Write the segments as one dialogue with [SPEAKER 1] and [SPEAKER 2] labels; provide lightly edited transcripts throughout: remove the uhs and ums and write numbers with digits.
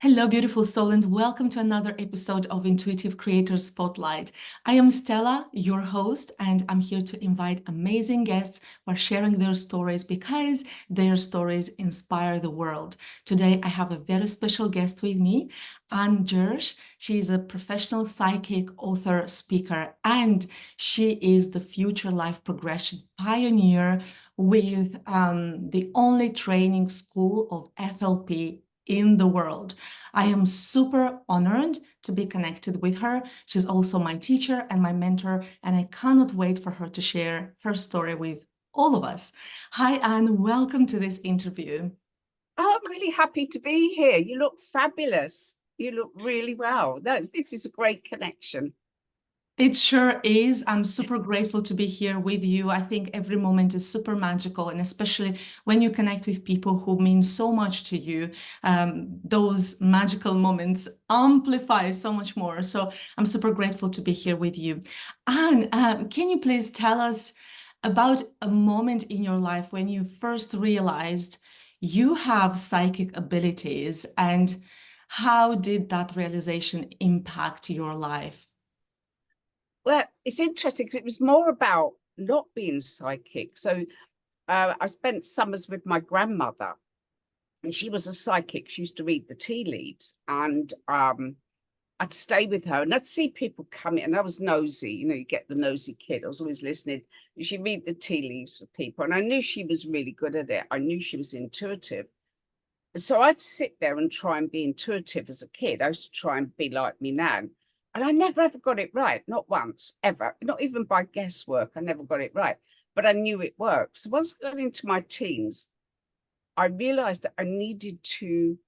[SPEAKER 1] Hello, beautiful soul, and welcome to another episode of Intuitive Creator Spotlight. I am Stella, your host, and I'm here to invite amazing guests who are sharing their stories because their stories inspire the world. Today, I have a very special guest with me, Jirsch. She is a professional psychic, author, speaker, and she is the future life progression pioneer with the only training school of FLP in the world. I am super honored to be connected with her. She's also my teacher and my mentor, and I cannot wait for her to share her story with all of us. Hi, Anne. Welcome to this interview.
[SPEAKER 2] Oh, I'm really happy to be here. You look fabulous. You look really well. This is a great connection.
[SPEAKER 1] It sure is. I'm super grateful to be here with you. I think every moment is super magical, and especially when you connect with people who mean so much to you, those magical moments amplify so much more. So I'm super grateful to be here with you. Anne, can you please tell us about a moment in your life when you first realized you have psychic abilities, and how did that realization impact your life?
[SPEAKER 2] Well, it's interesting because it was more about not being psychic. So I spent summers with my grandmother, and she was a psychic. She used to read the tea leaves, and I'd stay with her and I'd see people come in. And I was nosy, you get the nosy kid. I was always listening. She'd read the tea leaves for people, and I knew she was really good at it. I knew she was intuitive. So I'd sit there and try and be intuitive as a kid. I used to try and be like me nan. And I never ever got it right, not once, ever, not even by guesswork. I never got it right, but I knew it worked. So once I got into my teens, I realized that I needed to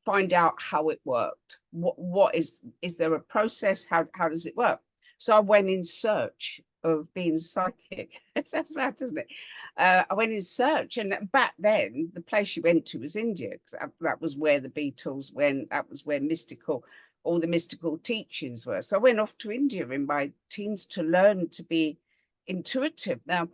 [SPEAKER 2] find out how it worked. What is there a process? How does it work? So I went in search of being psychic. It sounds bad, doesn't it? I went in search, and back then the place you went to was India, because that was where the Beatles went. That was where all the mystical teachings were. So I went off to India in my teens to learn to be intuitive. Now,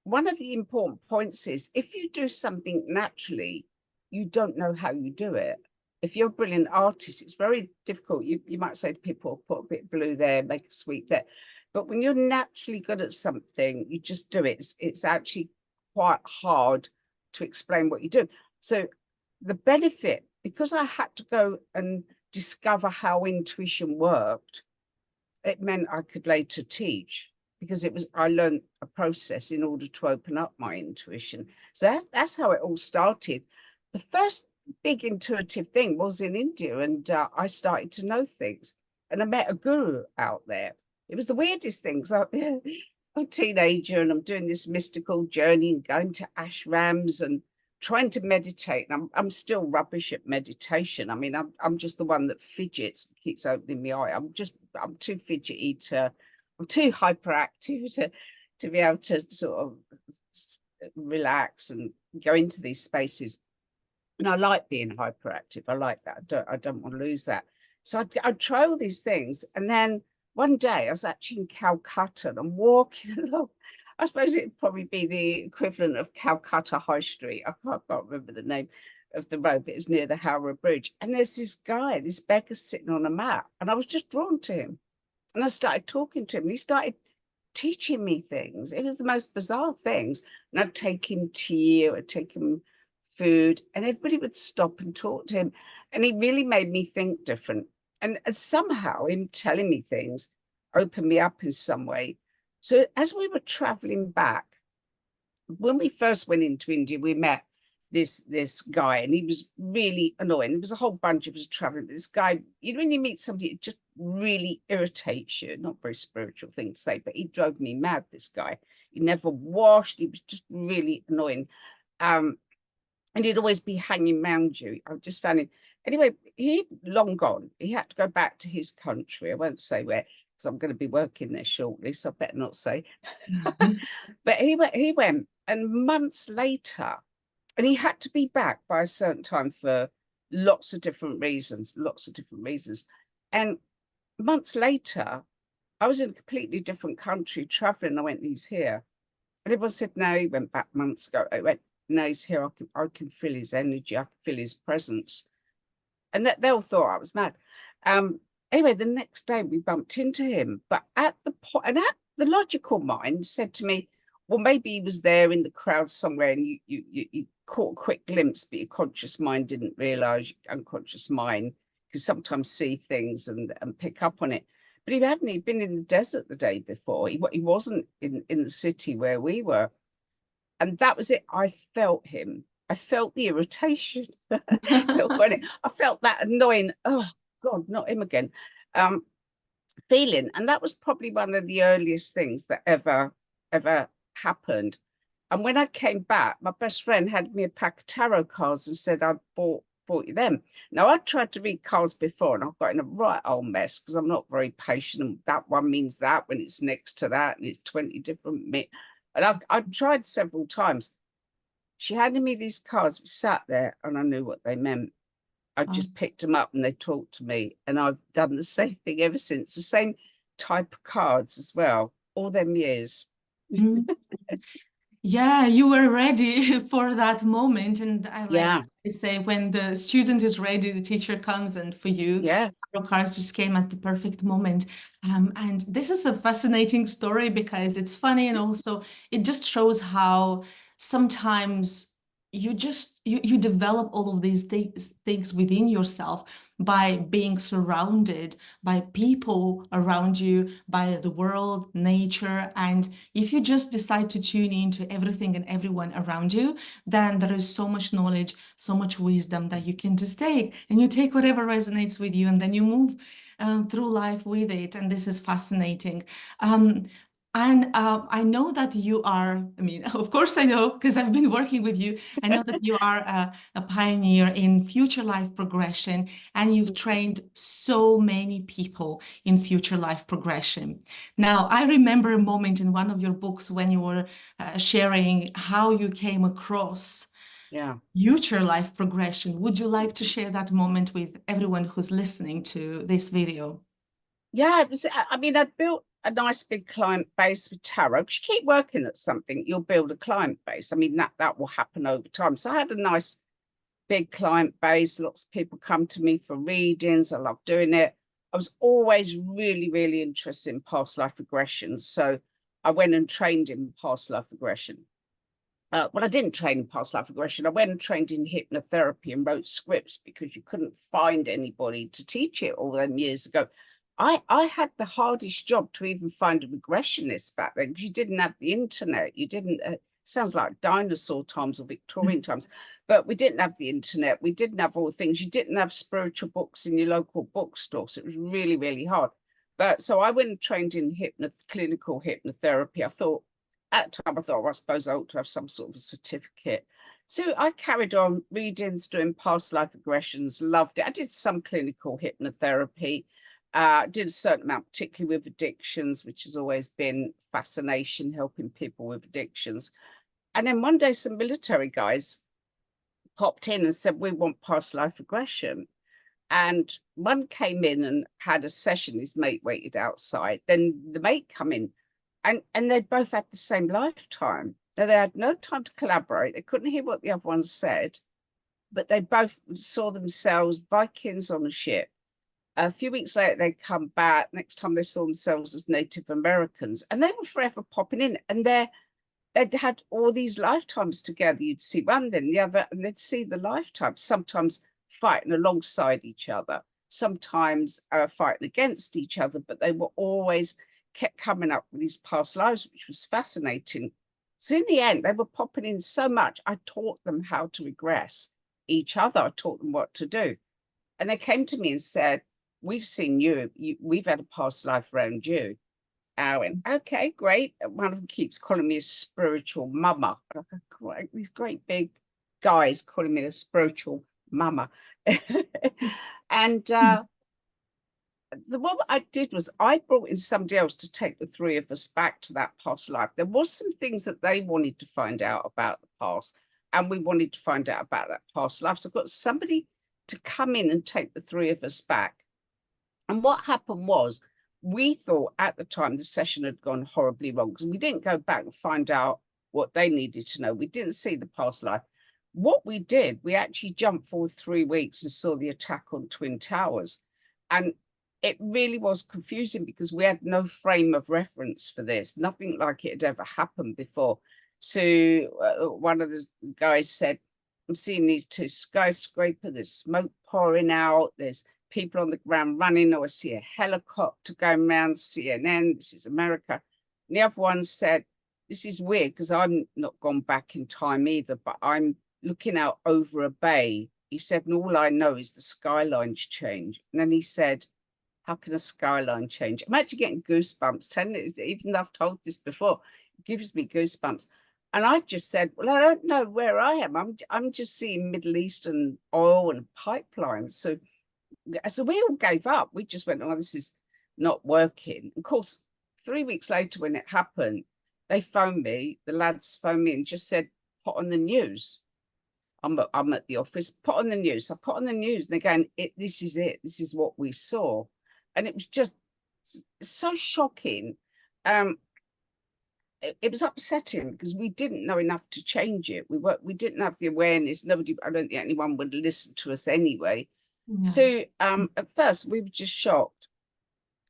[SPEAKER 2] one of the important points is if you do something naturally, you don't know how you do it. If you're a brilliant artist, it's very difficult. You might say to people, put a bit of blue there, make a sweep there. But when you're naturally good at something, you just do it. It's actually quite hard to explain what you do. So the benefit, because I had to go and discover how intuition worked, it meant I could later teach, because I learned a process in order to open up my intuition. So that's how it all started. The first big intuitive thing was in India, and I started to know things, and I met a guru out there. It was the weirdest things. I'm a teenager and I'm doing this mystical journey and going to ashrams and trying to meditate. And I'm still rubbish at meditation. I mean, I'm just the one that fidgets and keeps opening my eye. I'm too fidgety I'm too hyperactive to be able to sort of relax and go into these spaces. And I like being hyperactive. I like that. I don't want to lose that. So I'd try all these things. And then one day I was actually in Calcutta and I'm walking along. I suppose it'd probably be the equivalent of Calcutta High Street. I can't remember the name of the road, but it was near the Howrah Bridge. And there's this guy, this beggar sitting on a mat. And I was just drawn to him. And I started talking to him. And he started teaching me things. It was the most bizarre things. And I'd take him tea, I'd take him food, and everybody would stop and talk to him. And he really made me think different. And somehow him telling me things opened me up in some way. So as we were traveling back, when we first went into India, we met this guy, and he was really annoying. There was a whole bunch of us traveling, but this guy, when you meet somebody, it just really irritates you. Not very spiritual thing to say, but he drove me mad, this guy. He never washed, he was just really annoying. And he'd always be hanging around you. I just found him. Anyway, he'd long gone. He had to go back to his country. I won't say where, because I'm going to be working there shortly, so I better not say. But he went, and months later, and he had to be back by a certain time for lots of different reasons, And months later, I was in a completely different country traveling. I went, he's here. And everyone said, no, he went back months ago. I went, no, he's here. I can feel his energy. I can feel his presence. and that they all thought I was mad. Anyway, the next day we bumped into him, but at the point, and at the logical mind said to me, well, maybe he was there in the crowd somewhere, and you caught a quick glimpse, but your conscious mind didn't realize. Your unconscious mind can sometimes see things and pick up on it. But he hadn't. He'd been in the desert the day before. He wasn't in the city where we were, and that was it. I felt him. I felt the irritation. I felt that annoying. Oh God, not him again. Feeling, and that was probably one of the earliest things that ever happened. And when I came back, my best friend had me a pack of tarot cards and said, I bought you them. Now, I tried to read cards before and I've got in a right old mess because I'm not very patient. And that one means that when it's next to that, and it's 20 different. And I've tried several times. She handed me these cards, we sat there, and I knew what they meant. I just picked them up and they talked to me. And I've done the same thing ever since, the same type of cards as well, all them years.
[SPEAKER 1] Yeah, you were ready for that moment. And I
[SPEAKER 2] Yeah.
[SPEAKER 1] say, when the student is ready, the teacher comes, and for you,
[SPEAKER 2] Yeah.
[SPEAKER 1] tarot cards just came at the perfect moment. And this is a fascinating story because it's funny, and also it just shows how sometimes you develop all of these things within yourself by being surrounded by people around you, by the world, nature. And if you just decide to tune into everything and everyone around you, then there is so much knowledge, so much wisdom that you can just take, and you take whatever resonates with you, and then you move through life with it. And this is fascinating. And I know that you are, I mean, of course I know, because I've been working with you. I know that you are a pioneer in future life progression, and you've trained so many people in future life progression. Now, I remember a moment in one of your books when you were sharing how you came across future life progression. Would you like to share that moment with everyone who's listening to this video?
[SPEAKER 2] Yeah, it was, I mean, I'd built a nice big client base with tarot. Because you keep working at something, you'll build a client base. I mean, that will happen over time. So I had a nice big client base. Lots of people come to me for readings. I love doing it. I was always really, really interested in past life regressions. So I went and trained in past life regression. Well, I didn't train in past life regression. I went and trained in hypnotherapy and wrote scripts because you couldn't find anybody to teach it all them years ago. I had the hardest job to even find a regressionist back then, because you didn't have the internet. You didn't, sounds like dinosaur times or Victorian times, but we didn't have the internet. We didn't have all the things. You didn't have spiritual books in your local bookstore. So it was really, really hard. But so I went and trained in clinical hypnotherapy. At the time, I thought, well, I suppose I ought to have some sort of a certificate. So I carried on readings, doing past life regressions, loved it. I did some clinical hypnotherapy. Did a certain amount, particularly with addictions, which has always been fascination, helping people with addictions. And then one day, some military guys popped in and said, we want past life regression. And one came in and had a session. His mate waited outside. Then the mate come in, and they both had the same lifetime. Now, they had no time to collaborate. They couldn't hear what the other one said, but they both saw themselves Vikings on a ship. A few weeks later, they come back. Next time they saw themselves as Native Americans, and they were forever popping in. And they'd had all these lifetimes together. You'd see one, then the other, and they'd see the lifetimes, sometimes fighting alongside each other, sometimes fighting against each other, but they were always kept coming up with these past lives, which was fascinating. So in the end, they were popping in so much. I taught them how to regress each other. I taught them what to do. And they came to me and said, we've seen we've had a past life around you. I went, okay, great. One of them keeps calling me a spiritual mama. These great big guys calling me a spiritual mama. And what I did was I brought in somebody else to take the three of us back to that past life. There was some things that they wanted to find out about the past, and we wanted to find out about that past life. So I got somebody to come in and take the three of us back. And what happened was, we thought at the time the session had gone horribly wrong, because we didn't go back and find out what they needed to know. We didn't see the past life. what we did, we actually jumped forward 3 weeks and saw the attack on Twin Towers. And it really was confusing because we had no frame of reference for this. Nothing like it had ever happened before. So one of the guys said, I'm seeing these two skyscrapers, there's smoke pouring out, there's people on the ground running, or I see a helicopter going around CNN, this is America. And the other one said, this is weird because I'm not gone back in time either, but I'm looking out over a bay. He said, and all I know is the skylines change. And then he said, how can a skyline change? I'm actually getting goosebumps telling it, even though I've told this before, it gives me goosebumps. And I just said, well, I don't know where I am. I'm just seeing Middle Eastern oil and pipelines. So we all gave up. We just went, oh, this is not working. Of course, 3 weeks later when it happened, they phoned me, the lads phoned me and just said, put on the news. I'm at the office, put on the news. I put on the news and they're going, this is it. This is what we saw. And it was just so shocking. It was upsetting because we didn't know enough to change it. We didn't have the awareness. Nobody, I don't think anyone would listen to us anyway.
[SPEAKER 1] Yeah.
[SPEAKER 2] So at first we were just shocked.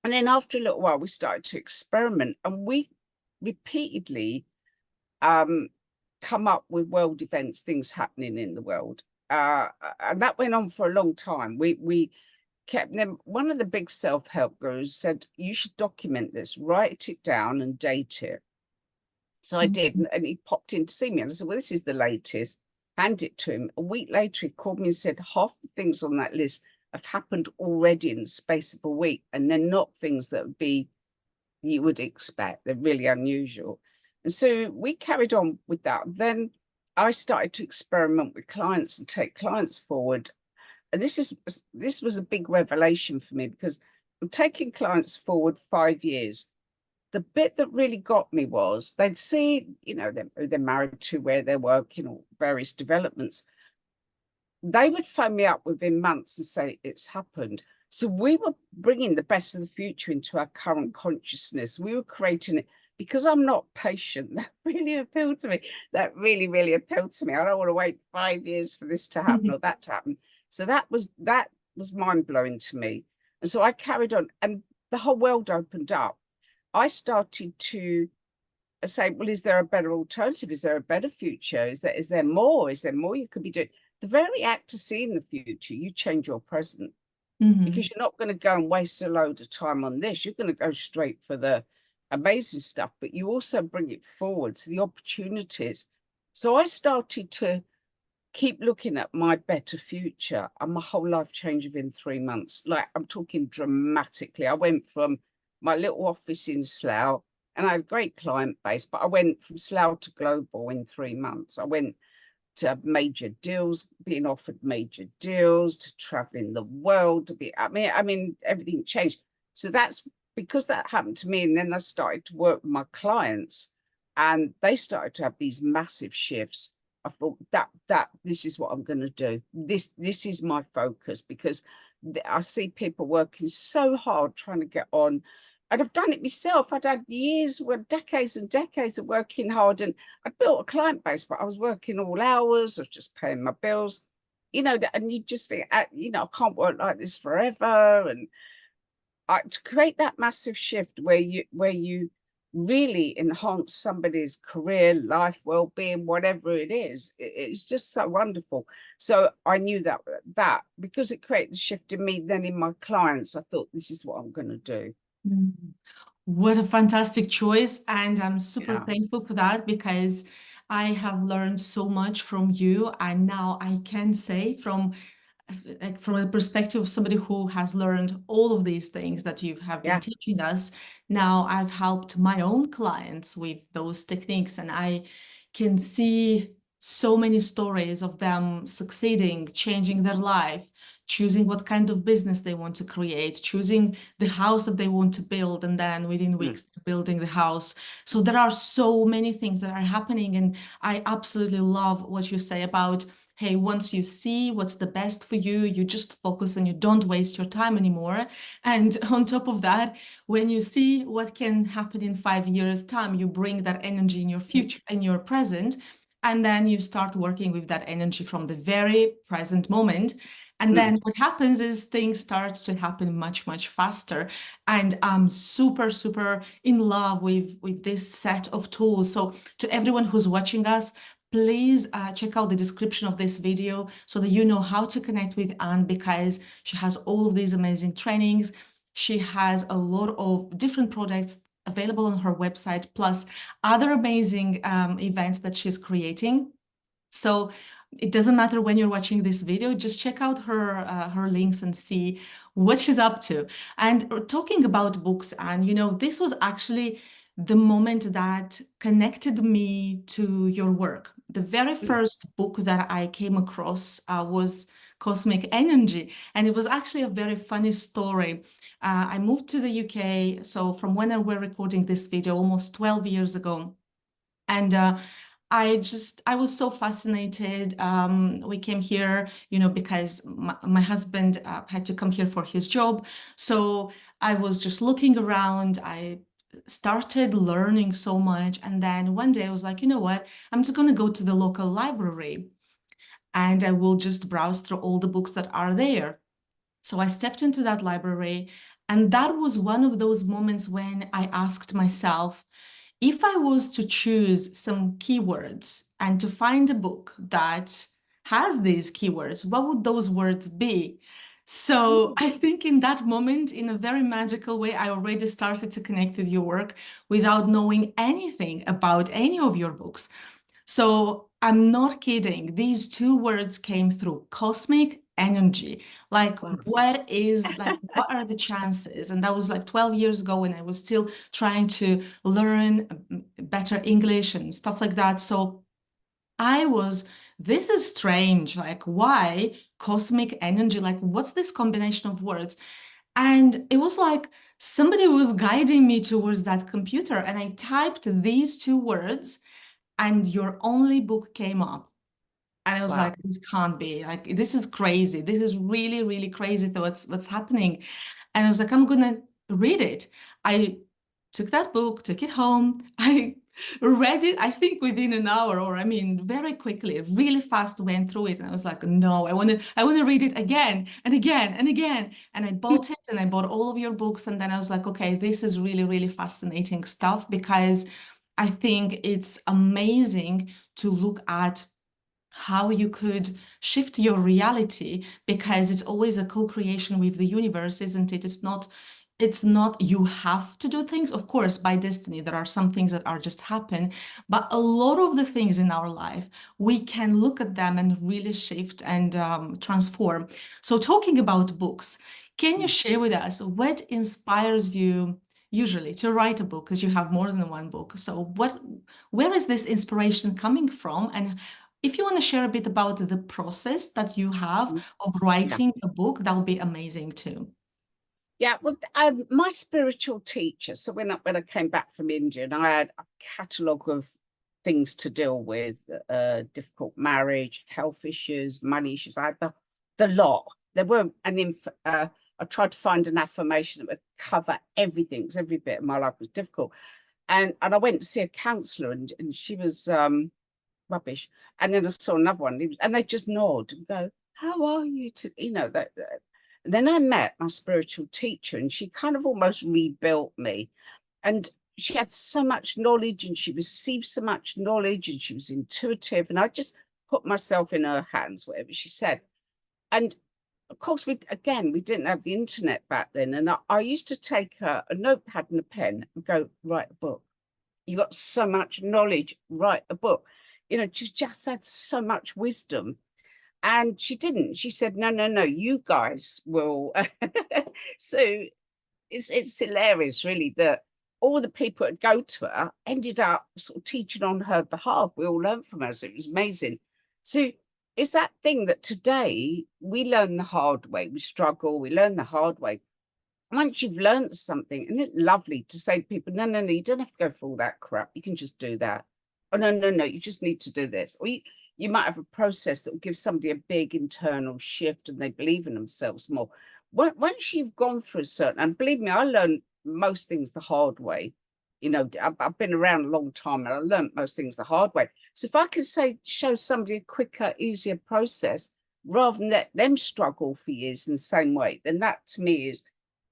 [SPEAKER 2] And then after a little while, we started to experiment and we repeatedly come up with world events, things happening in the world. And that went on for a long time. We kept them. One of the big self-help gurus said, you should document this, write it down and date it. So I did, and he popped in to see me. And I said, well, this is the latest. Hand it to him. A week later, he called me and said, half the things on that list have happened already in the space of a week. And they're not things that would be, you would expect. They're really unusual. And so we carried on with that. Then I started to experiment with clients and take clients forward. And this was a big revelation for me because I'm taking clients forward 5 years. The bit that really got me was they'd see, you know, they're married to, where they're working, or various developments. They would phone me up within months and say, it's happened. So we were bringing the best of the future into our current consciousness. We were creating it. Because I'm not patient, that really appealed to me. That really, really appealed to me. I don't want to wait 5 years for this to happen or that to happen. So that was mind-blowing to me. And so I carried on and the whole world opened up. I started to say, well, is there a better alternative? Is there a better future? Is there more? Is there more you could be doing? The very act of seeing the future, you change your present. Because you're not going to go and waste a load of time on this. You're going to go straight for the amazing stuff, but you also bring it forward to the opportunities. So I started to keep looking at my better future, and my whole life changed within 3 months. Like, I'm talking dramatically. I went from my little office in Slough, and I had a great client base, but I went from Slough to global in 3 months. I went to major deals, being offered major deals, to traveling the world, to be, I mean, everything changed. So that's because that happened to me. And then I started to work with my clients and they started to have these massive shifts. I thought that this is what I'm going to do. This is my focus, because I see people working so hard trying to get on. And I've done it myself. I'd had years, well, decades and decades of working hard, and I'd built a client base, but I was working all hours. I was just paying my bills, you know, and you just think, you know, I can't work like this forever. And to create that massive shift where you really enhance somebody's career, life, well-being, whatever it is, it's just so wonderful. So I knew that because it created the shift in me, then in my clients, I thought, this is what I'm going to do.
[SPEAKER 1] What a fantastic choice. And I'm super
[SPEAKER 2] Yeah.
[SPEAKER 1] thankful for that, because I have learned so much from you. And now I can say, from the perspective of somebody who has learned all of these things that you have been
[SPEAKER 2] Yeah.
[SPEAKER 1] teaching us, now I've helped my own clients with those techniques, and I can see so many stories of them succeeding, changing their life, choosing what kind of business they want to create, choosing the house that they want to build, and then within weeks building the house. So there are so many things that are happening, and I absolutely love what you say about, hey, once you see what's the best for you, you just focus and you don't waste your time anymore. And on top of that, when you see what can happen in 5 years' time, you bring that energy in your future, in your present, And then you start working with that energy from the very present moment. And then what happens is things start to happen much, much faster. And I'm super, super in love with this set of tools. So to everyone who's watching us, please check out the description of this video so that you know how to connect with Anne, because she has all of these amazing trainings. She has a lot of different products available on her website, plus other amazing events that she's creating. So it doesn't matter when you're watching this video, just check out her links and see what she's up to. And talking about books, and this was actually the moment that connected me to your work. The very first book that I came across was Cosmic Energy, and it was actually a very funny story. I moved to the UK, so from when we're recording this video, almost 12 years ago. And I was so fascinated. We came here, because my husband had to come here for his job. So I was just looking around. I started learning so much. And then one day I was like, you know what? I'm just going to go to the local library and I will just browse through all the books that are there. So I stepped into that library, and that was one of those moments when I asked myself, if I was to choose some keywords and to find a book that has these keywords, what would those words be? So I think in that moment, in a very magical way, I already started to connect with your work without knowing anything about any of your books. So I'm not kidding. These two words came through: cosmic energy. Like,
[SPEAKER 2] Wow.
[SPEAKER 1] what are the chances? And that was like 12 years ago when I was still trying to learn better English and stuff like that. So this is strange. Like, why cosmic energy? Like, what's this combination of words? And it was like somebody was guiding me towards that computer, and I typed these two words and your only book came up. And I was
[SPEAKER 2] Wow.
[SPEAKER 1] like, this can't be. Like, this is crazy. This is really, really crazy to what's happening. And I was like, I'm gonna read it. I took that book, took it home. I read it, I think within an hour, or I mean, very quickly, really fast went through it. And I was like, no, I want to read it again and again and again. And I bought it, and I bought all of your books. And then I was like, okay, this is really, really fascinating stuff, because I think it's amazing to look at how you could shift your reality, because it's always a co-creation with the universe, isn't it? It's not you have to do things. Of course, by destiny, there are some things that are just happen, but a lot of the things in our life, we can look at them and really shift and transform. So talking about books, can you share with us what inspires you usually to write a book? Because you have more than one book. So where is this inspiration coming from? And if you want to share a bit about the process that you have of
[SPEAKER 2] Yeah.
[SPEAKER 1] writing a book, that would be amazing too.
[SPEAKER 2] Yeah, well, my spiritual teacher. So when I came back from India, and I had a catalogue of things to deal with: difficult marriage, health issues, money issues. I had the lot. There weren't I tried to find an affirmation that would cover everything, because every bit of my life was difficult. And I went to see a counsellor, and she was rubbish. And then I saw another one, and they just nod and go, "How are you?" That. And then I met my spiritual teacher, and she kind of almost rebuilt me. And she had so much knowledge, and she received so much knowledge, and she was intuitive. And I just put myself in her hands, whatever she said. And of course, we didn't have the internet back then. And I used to take a notepad and a pen and go, write a book. You got so much knowledge, write a book. She just had so much wisdom. And she didn't. She said, no, no, no, you guys will. So it's hilarious, really, that all the people that go to her ended up sort of teaching on her behalf. We all learned from her. So it was amazing. So it's that thing that today we learn the hard way. We struggle, we learn the hard way. Once you've learned something, isn't it lovely to say to people, no, no, no, you don't have to go through all that crap. You can just do that. Oh, no, no, no, you just need to do this. Or you might have a process that will give somebody a big internal shift, and they believe in themselves more. Once you've gone through a certain, and believe me, I learned most things the hard way. You know, I've been around a long time and I learned most things the hard way. So if I can show somebody a quicker, easier process rather than let them struggle for years in the same way, then that to me is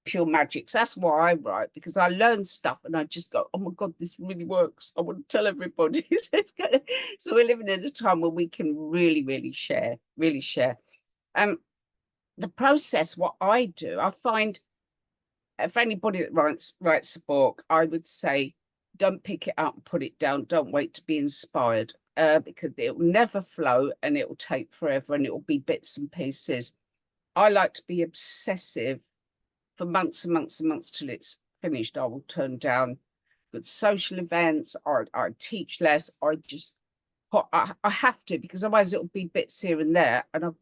[SPEAKER 2] pure magic. So that's why I write, because I learn stuff and I just go, oh my God, this really works. I want to tell everybody. So we're living in a time where we can really share, really share. The process, what I do, I find for anybody that writes a book, I would say, don't pick it up and put it down. Don't wait to be inspired, because it will never flow and it will take forever and it will be bits and pieces. I like to be obsessive for months and months and months till it's finished. I will turn down good social events, or I teach less. I have to, because otherwise it'll be bits here and there. And if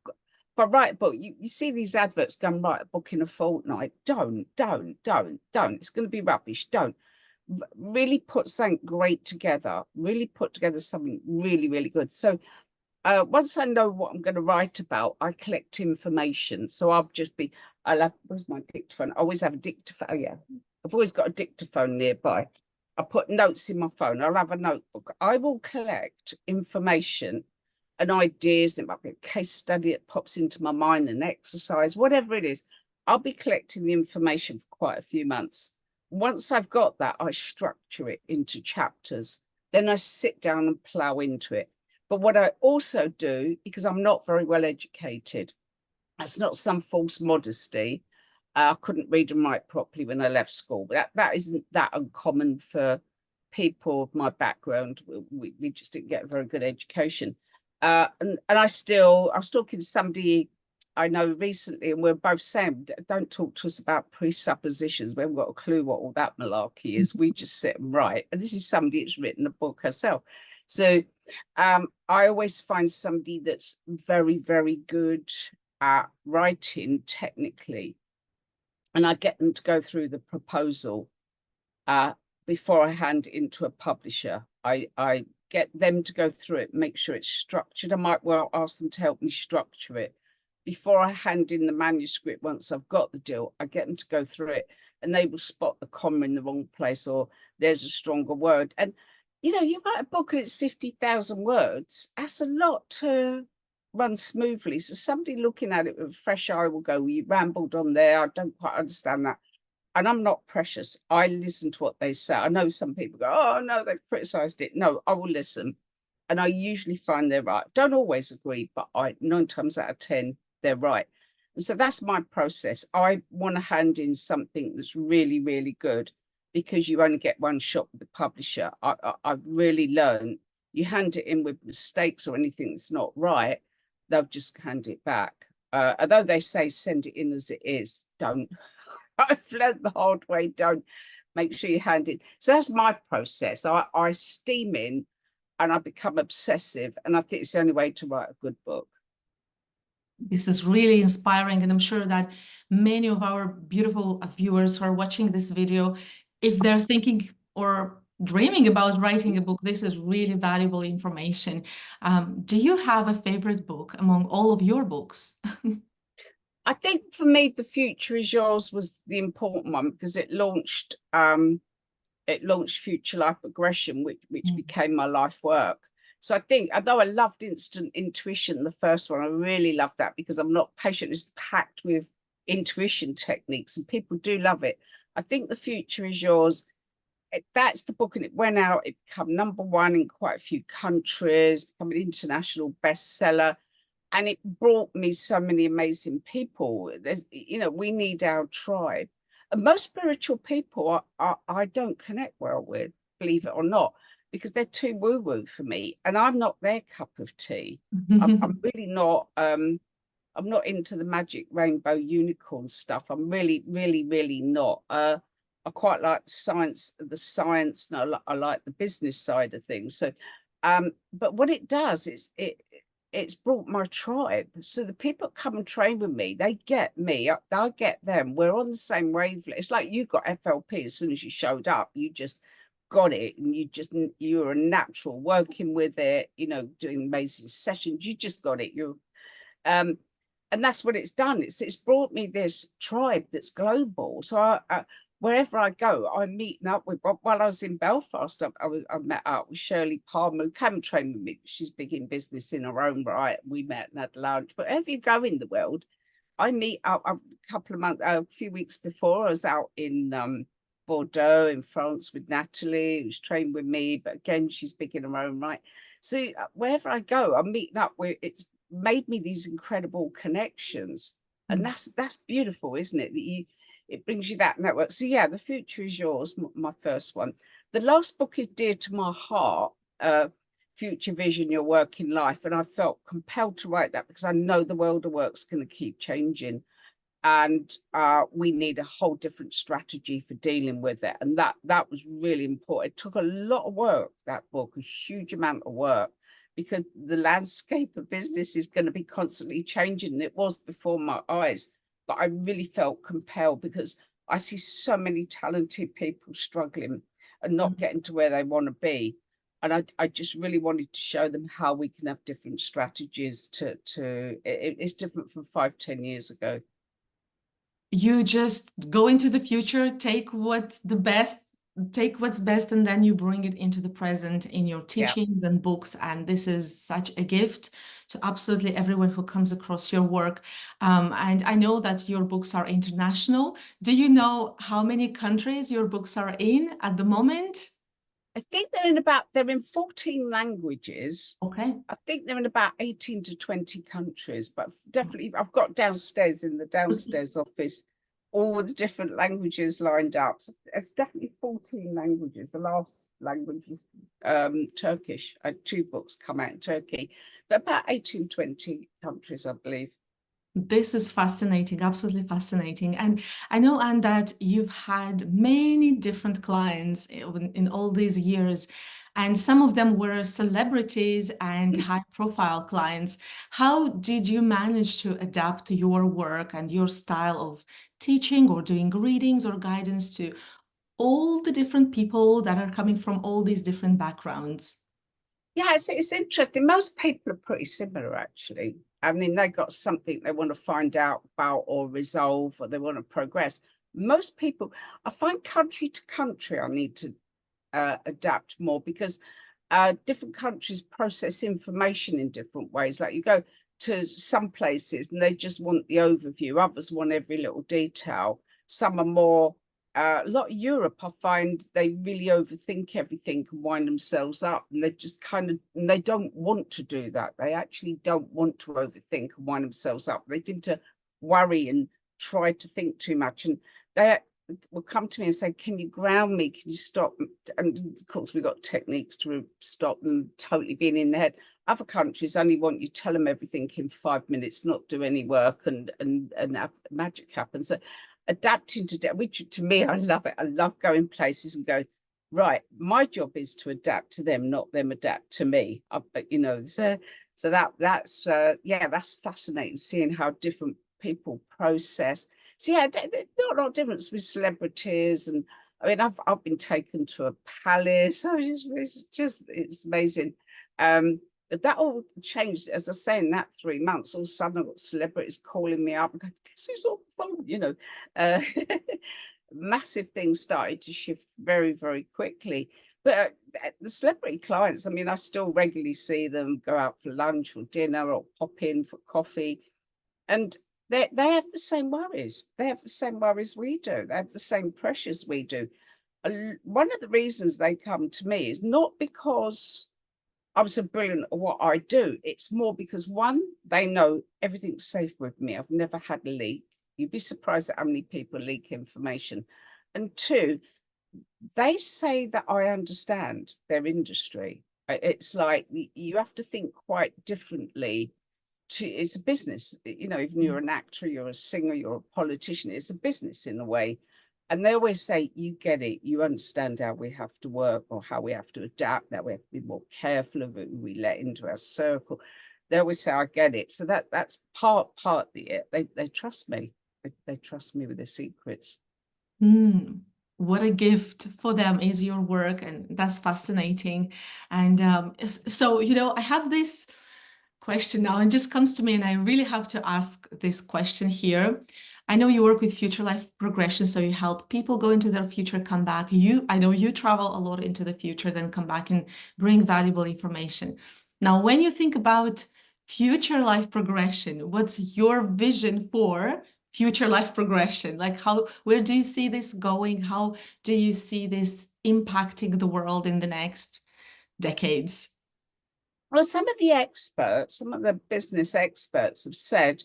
[SPEAKER 2] I write a book, you see these adverts, go and write a book in a fortnight. Don't. It's going to be rubbish. Don't. Really put something great together. Really put together something really good. So once I know what I'm going to write about, I collect information. So where's my dictaphone? I always have a dictaphone. Oh, yeah, I've always got a dictaphone nearby. I put notes in my phone. I'll have a notebook. I will collect information and ideas. It might be a case study that pops into my mind, an exercise, whatever it is. I'll be collecting the information for quite a few months. Once I've got that, I structure it into chapters. Then I sit down and plow into it. But what I also do, because I'm not very well educated, that's not some false modesty. I couldn't read and write properly when I left school, but that isn't that uncommon for people of my background. We just didn't get a very good education. And I was talking to somebody I know recently, and we're both saying, don't talk to us about presuppositions. We haven't got a clue what all that malarkey is. We just sit and write. And this is somebody who's written a book herself. So I always find somebody that's very good at writing technically, and I get them to go through the proposal before I hand it into a publisher. I get them to go through it, make sure it's structured. I might well ask them to help me structure it. Before I hand in the manuscript, once I've got the deal, I get them to go through it, and they will spot the comma in the wrong place, or there's a stronger word. And you know, you write a book and it's 50,000 words. That's a lot to run smoothly. So somebody looking at it with a fresh eye will go, well, you rambled on there. I don't quite understand that. And I'm not precious. I listen to what they say. I know some people go, oh, no, they've criticized it. No, I will listen. And I usually find they're right. Don't always agree, but 9 times out of 10, they're right. And so that's my process. I want to hand in something that's really good, because you only get one shot with the publisher. I've really learned, you hand it in with mistakes or anything that's not right, they'll just hand it back. Although they say send it in as it is, don't. I've learned the hard way, don't. Make sure you hand it. So that's my process. I steam in and I become obsessive, and I think it's the only way to write a good book.
[SPEAKER 1] This is really inspiring, and I'm sure that many of our beautiful viewers who are watching this video, if they're thinking or dreaming about writing a book, this is really valuable information. Do you have a favorite book among all of your books?
[SPEAKER 2] I think for me, The Future Is Yours was the important one, because it launched Future Life Progression, which became my life work. So I think, although I loved Instant Intuition, the first one, I really loved that, because I'm not patient. It's packed with intuition techniques and people do love it. I think The Future Is Yours, that's the book, and it went out, it became #1 in quite a few countries, become an international bestseller. And it brought me so many amazing people. You know, we need our tribe. And most spiritual people I don't connect well with, believe it or not, because they're too woo-woo for me, and I'm not their cup of tea. I'm really not. I'm not into the magic rainbow unicorn stuff. I'm really not. I quite like the science, and I like the business side of things. So, but what it does is it's brought my tribe. So the people that come and train with me, they get me, I get them. We're on the same wavelength. It's like you got FLP as soon as you showed up. You just got it, and you're a natural working with it, you know, doing amazing sessions. You just got it. And that's what it's done. It's brought me this tribe that's global. So wherever I go, I'm meeting up with. While I was in Belfast, I met up with Shirley Palmer, who came and trained with me. She's big in business in her own right. We met and had lunch. But wherever you go in the world, I meet up. A couple of months, a few weeks before, I was out in Bordeaux in France with Natalie, who's trained with me. But again, she's big in her own right. So wherever I go, I'm meeting up with. It's made me these incredible connections, and that's beautiful, isn't it? That it brings you that network. So yeah, The Future Is Yours, my first one. The last book is dear to my heart. Future Vision, Your Working Life. And I felt compelled to write that because I know the world of work's going to keep changing, and we need a whole different strategy for dealing with it. And that was really important. It took a lot of work, that book, a huge amount of work, because the landscape of business is going to be constantly changing. It was before my eyes, but I really felt compelled because I see so many talented people struggling and not getting to where they want to be. And I just really wanted to show them how we can have different strategies it's different from 5-10 years ago.
[SPEAKER 1] You just go into the future, take what's best, and then you bring it into the present in your
[SPEAKER 2] Yeah.
[SPEAKER 1] teachings and books. And this is such a gift to absolutely everyone who comes across your work. And I know that your books are international. Do you know how many countries your books are in at the moment?
[SPEAKER 2] I think they're in 14 languages.
[SPEAKER 1] Okay.
[SPEAKER 2] I think they're in about 18 to 20 countries, but definitely I've got downstairs in the downstairs office all the different languages lined up. It's definitely 14 languages. The last language was Turkish. I had 2 books come out in Turkey, but about 18, 20 countries, I believe.
[SPEAKER 1] This is fascinating, absolutely fascinating. And I know, Anne, that you've had many different clients in all these years, and some of them were celebrities and high-profile clients. How did you manage to adapt your work and your style of teaching or doing readings or guidance to all the different people that are coming from all these different backgrounds?
[SPEAKER 2] Yeah, it's interesting. Most people are pretty similar, actually. I mean, they got something they want to find out about or resolve, or they want to progress. Most people, I find country to country, I need to adapt more because different countries process information in different ways. Like you go to some places and they just want the overview, others want every little detail. Some are more a lot of Europe, I find they really overthink everything and wind themselves up, and they just and they don't want to do that. They actually don't want to overthink and wind themselves up. They seem to worry and try to think too much, and they will come to me and say, "Can you ground me? Can you stop?" And of course, we've got techniques to stop them totally being in their head. Other countries only want you to tell them everything in 5 minutes, not do any work, and have magic happen. So adapting to which to me, I love it. I love going places and go, right, my job is to adapt to them, not them adapt to me. So that's yeah, that's fascinating, seeing how different people process. So yeah, there's not a lot of difference with celebrities. And I mean, I've been taken to a palace. So it's amazing. That all changed, as I say, in that 3 months. All of a sudden, I've got celebrities calling me up and going, "Guess who's on the phone?" Uh, massive things started to shift very, very quickly. But the celebrity clients, I mean, I still regularly see them go out for lunch or dinner or pop in for coffee, and they have the same worries. They have the same worries we do. They have the same pressures we do. One of the reasons they come to me is not because I'm so brilliant at what I do. It's more because, one, they know everything's safe with me. I've never had a leak. You'd be surprised at how many people leak information. And two, they say that I understand their industry. It's like you have to think quite differently. It's a business, even you're an actor, you're a singer, you're a politician, it's a business in a way. And they always say, you get it, you understand how we have to work or how we have to adapt, that we have to be more careful of who we let into our circle. They always say, I get it. So that's partly it. They trust me. They trust me with their secrets.
[SPEAKER 1] What a gift for them is your work, and that's fascinating. And so, I have this question now, and just comes to me, and I really have to ask this question here. I know you work with future life progression, so you help people go into their future, come back. I know you travel a lot into the future, then come back and bring valuable information. Now, when you think about future life progression, what's your vision for future life progression? Like where do you see this going? How do you see this impacting the world in the next decades?
[SPEAKER 2] Well, some of the experts, some of the business experts have said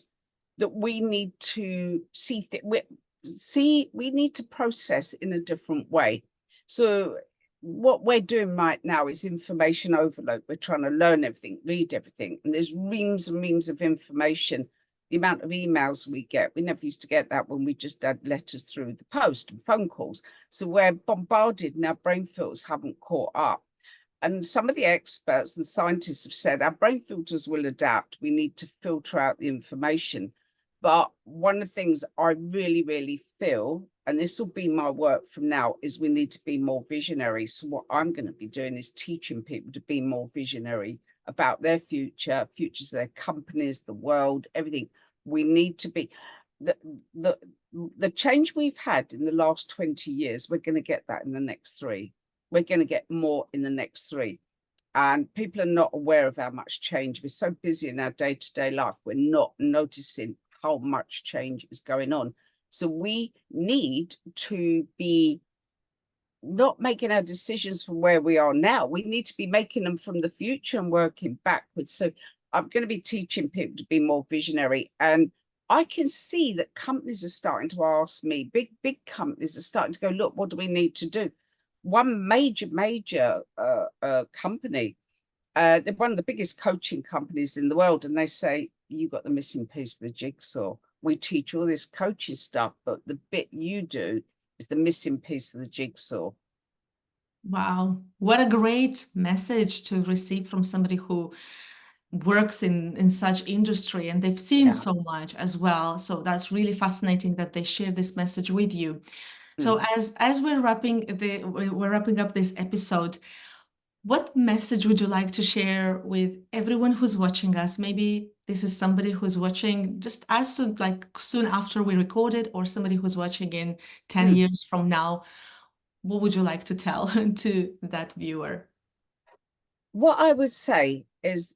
[SPEAKER 2] that we need to we need to process in a different way. So what we're doing right now is information overload. We're trying to learn everything, read everything, and there's reams and reams of information. The amount of emails we get, we never used to get that when we just had letters through the post and phone calls. So we're bombarded and our brain filters haven't caught up. And some of the experts and scientists have said our brain filters will adapt. We need to filter out the information. But one of the things I really, really feel, and this will be my work from now, is we need to be more visionary. So what I'm going to be doing is teaching people to be more visionary about their future, futures of their companies, the world, everything. We need to be the change we've had in the last 20 years, we're going to get that in the next 3. We're going to get more in the next 3. And people are not aware of how much change. We're so busy in our day-to-day life, we're not noticing how much change is going on. So we need to be not making our decisions from where we are now. We need to be making them from the future and working backwards. So I'm going to be teaching people to be more visionary. And I can see that companies are starting to ask me, big companies are starting to go, look, what do we need to do? One major company, they're one of the biggest coaching companies in the world, and they say, you got the missing piece of the jigsaw. We teach all this coaching stuff, but the bit you do is the missing piece of the jigsaw.
[SPEAKER 1] Wow, what a great message to receive from somebody who works in such industry, and they've seen
[SPEAKER 2] Yeah.
[SPEAKER 1] so much as well. So that's really fascinating that they share this message with you. So
[SPEAKER 2] Mm.
[SPEAKER 1] as we're wrapping up this episode, what message would you like to share with everyone who's watching us? Maybe this is somebody who's watching just as soon, like soon after we recorded, or somebody who's watching in 10
[SPEAKER 2] Mm.
[SPEAKER 1] years from now. What would you like to tell to that viewer?
[SPEAKER 2] What I would say is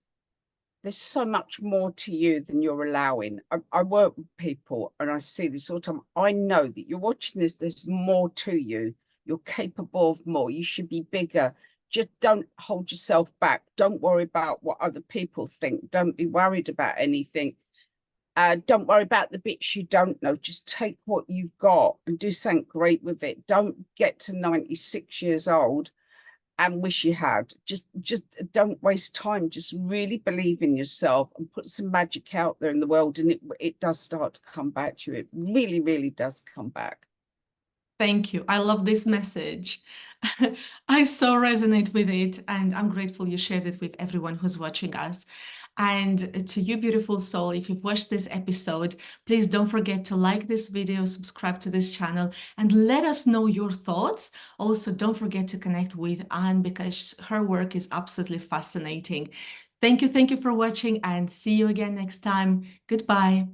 [SPEAKER 2] there's so much more to you than you're allowing. I work with people and I see this all the time. I know that you're watching this, there's more to you. You're capable of more. You should be bigger. Just don't hold yourself back. Don't worry about what other people think. Don't be worried about anything. Don't worry about the bits you don't know. Just take what you've got and do something great with it. Don't get to 96 years old and wish you had. Just don't waste time. Just really believe in yourself and put some magic out there in the world, and it does start to come back to you. It really, really does come back.
[SPEAKER 1] Thank you. I love this message. I so resonate with it, and I'm grateful you shared it with everyone who's watching us. And to you, beautiful soul, if you've watched this episode, please don't forget to like this video, subscribe to this channel, and let us know your thoughts. Also, don't forget to connect with Anne because her work is absolutely fascinating. Thank you for watching, and see you again next time. Goodbye.